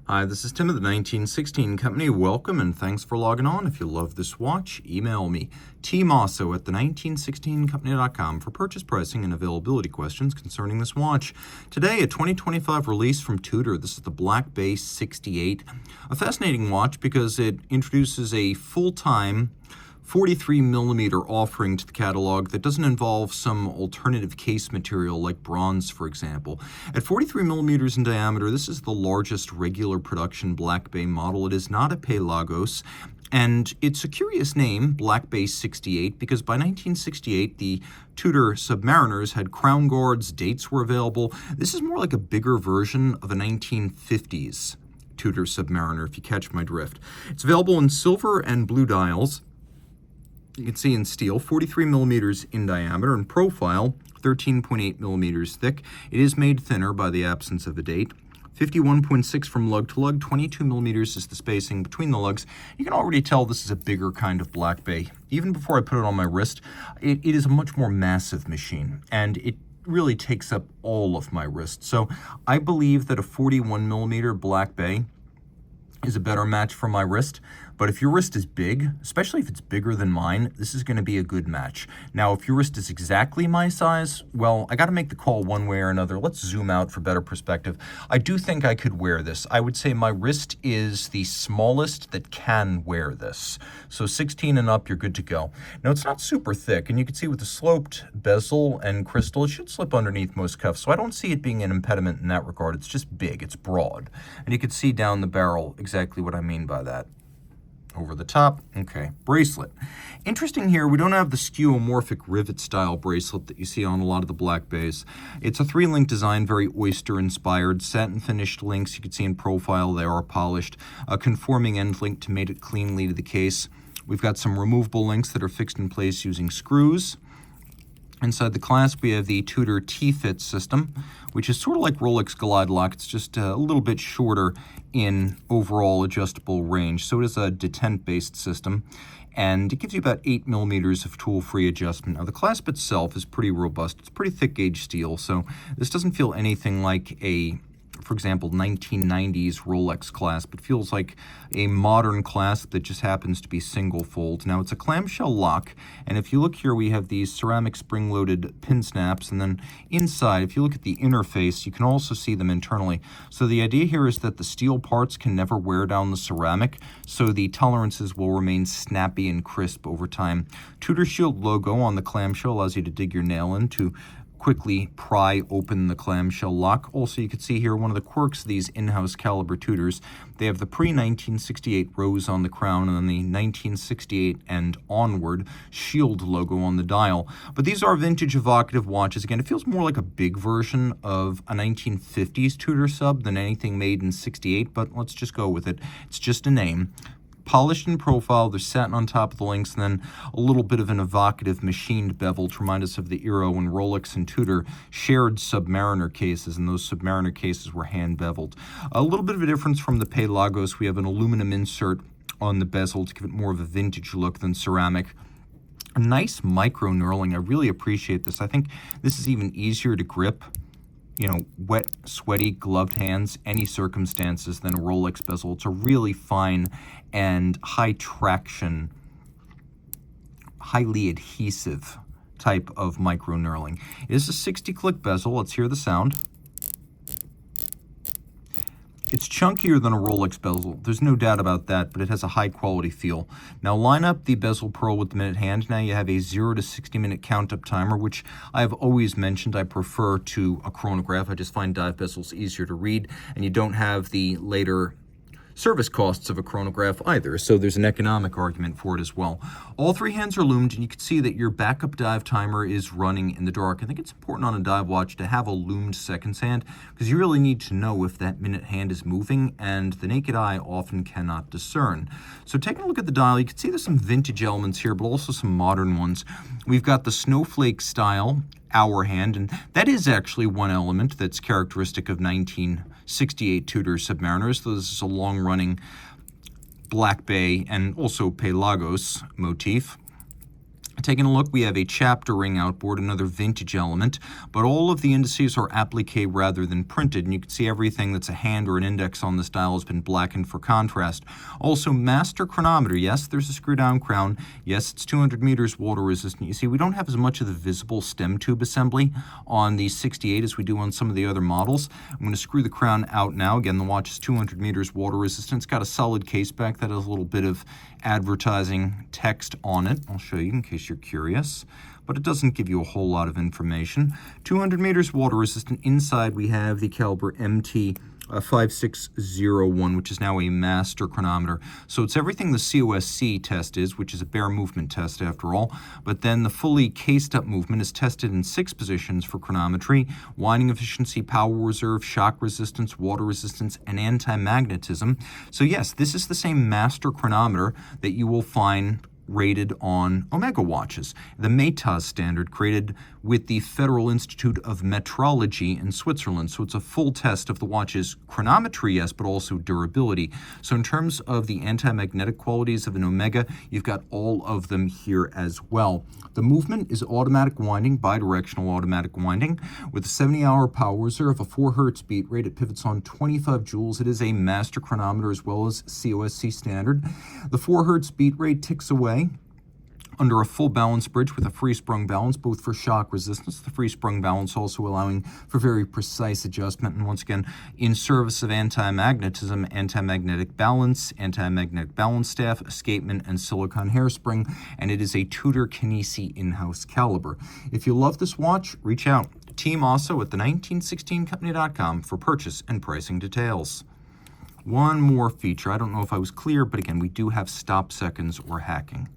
Hi, this is Tim of the 1916 Company. Welcome and thanks for logging on. If you love this watch, email me, Team Mosso at the1916company.com for purchase pricing and availability questions concerning this watch. Today, a 2025 release from Tudor. This is the Black Bay 68. A fascinating watch because it introduces a full-time 43mm offering to the catalog that doesn't involve some alternative case material like bronze, for example. At 43mm in diameter, this is the largest regular production Black Bay model. It is not a Pelagos, and it's a curious name, Black Bay 68, because by 1968, the Tudor Submariners had crown guards, dates were available. This is more like a bigger version of a 1950s Tudor Submariner, if you catch my drift. It's available in silver and blue dials. You can see in steel, 43mm in diameter, and profile, 13.8mm thick. It is made thinner by the absence of a date. 51.6 from lug to lug, 22mm is the spacing between the lugs. You can already tell this is a bigger kind of Black Bay. Even before I put it on my wrist, it is a much more massive machine, and it really takes up all of my wrist. So I believe that a 41mm Black Bay is a better match for my wrist. But if your wrist is big, especially if it's bigger than mine, this is going to be a good match. Now, if your wrist is exactly my size, well, I got to make the call one way or another. Let's zoom out for better perspective. I do think I could wear this. I would say my wrist is the smallest that can wear this. So 16 and up, you're good to go. Now, it's not super thick, and you can see with the sloped bezel and crystal, it should slip underneath most cuffs. So I don't see it being an impediment in that regard. It's just big, it's broad. And you can see down the barrel exactly what I mean by that. Over the top, okay, bracelet. Interesting here, we don't have the skeuomorphic rivet style bracelet that you see on a lot of the Black Bays. It's a 3-link design, very oyster inspired, satin finished links. You can see in profile they are polished. A conforming end link to mate it cleanly to the case. We've got some removable links that are fixed in place using screws. Inside the clasp, we have the Tudor T-Fit system, which is sort of like Rolex Glide Lock. It's just a little bit shorter in overall adjustable range. So it is a detent-based system, and it gives you about 8mm of tool-free adjustment. Now, the clasp itself is pretty robust. It's pretty thick-gauge steel, so this doesn't feel anything like a, for example, 1990s Rolex clasp. It feels like a modern clasp that just happens to be single fold. Now, it's a clamshell lock, and if you look here, we have these ceramic spring-loaded pin snaps, and then inside, if you look at the interface, you can also see them internally. So the idea here is that the steel parts can never wear down the ceramic, so the tolerances will remain snappy and crisp over time. Tudor Shield logo on the clamshell allows you to dig your nail in to quickly pry open the clamshell lock. Also, you can see here one of the quirks of these in-house caliber Tudors. They have the pre-1968 rose on the crown and then the 1968 and onward shield logo on the dial. But these are vintage evocative watches. Again, it feels more like a big version of a 1950s Tudor sub than anything made in 68, but let's just go with it. It's just a name. Polished in profile, there's satin on top of the links, and then a little bit of an evocative machined bevel to remind us of the era when Rolex and Tudor shared Submariner cases, and those Submariner cases were hand beveled. A little bit of a difference from the Pelagos. We have an aluminum insert on the bezel to give it more of a vintage look than ceramic. A nice micro knurling. I really appreciate this. I think this is even easier to grip, you know, wet, sweaty, gloved hands, any circumstances, than a Rolex bezel. It's a really fine and high traction, highly adhesive type of micro knurling. It is a 60-click bezel. Let's hear the sound. It's chunkier than a Rolex bezel. There's no doubt about that, but it has a high-quality feel. Now, line up the bezel pearl with the minute hand. Now you have a 0 to 60-minute count-up timer, which I have always mentioned I prefer to a chronograph. I just find dive bezels easier to read, and you don't have the later service costs of a chronograph either, so there's an economic argument for it as well. All three hands are loomed, and you can see that your backup dive timer is running in the dark. I think it's important on a dive watch to have a loomed seconds hand, because you really need to know if that minute hand is moving, and the naked eye often cannot discern. So taking a look at the dial, you can see there's some vintage elements here, but also some modern ones. We've got the snowflake style hour hand, and that is actually one element that's characteristic of 1968 Tudor Submariners. So this is a long-running Black Bay and also Pelagos motif. Taking a look, we have a chapter ring outboard, another vintage element, but all of the indices are applique rather than printed, and you can see everything that's a hand or an index on this dial has been blackened for contrast. Also, master chronometer. Yes, there's a screw-down crown. Yes, it's 200 meters water resistant. You see, we don't have as much of the visible stem tube assembly on the 68 as we do on some of the other models. I'm going to screw the crown out now. Again, the watch is 200 meters water resistant. It's got a solid case back that has a little bit of advertising text on it. I'll show you in case you're curious, but it doesn't give you a whole lot of information. 200 meters water resistant. Inside we have the caliber MT 5601, which is now a master chronometer. So it's everything the COSC test is, which is a bare movement test after all, but then the fully cased up movement is tested in 6 positions for chronometry: winding efficiency, power reserve, shock resistance, water resistance, and anti-magnetism. So yes, this is the same master chronometer that you will find rated on Omega watches. The METAS standard created with the Federal Institute of Metrology in Switzerland. So it's a full test of the watch's chronometry, yes, but also durability. So in terms of the anti-magnetic qualities of an Omega, you've got all of them here as well. The movement is automatic winding, bidirectional automatic winding, with a 70-hour power reserve, a 4 hertz beat rate. It pivots on 25 joules. It is a master chronometer as well as COSC standard. The 4 hertz beat rate ticks away under a full balance bridge with a free sprung balance, both for shock resistance, the free sprung balance also allowing for very precise adjustment, and once again, in service of anti-magnetism, anti-magnetic balance staff, escapement, and silicone hairspring, and it is a Tudor Kinesi in-house caliber. If you love this watch, reach out to Team Mosso at the1916company.com for purchase and pricing details. One more feature. I don't know if I was clear, but again, we do have stop seconds or hacking.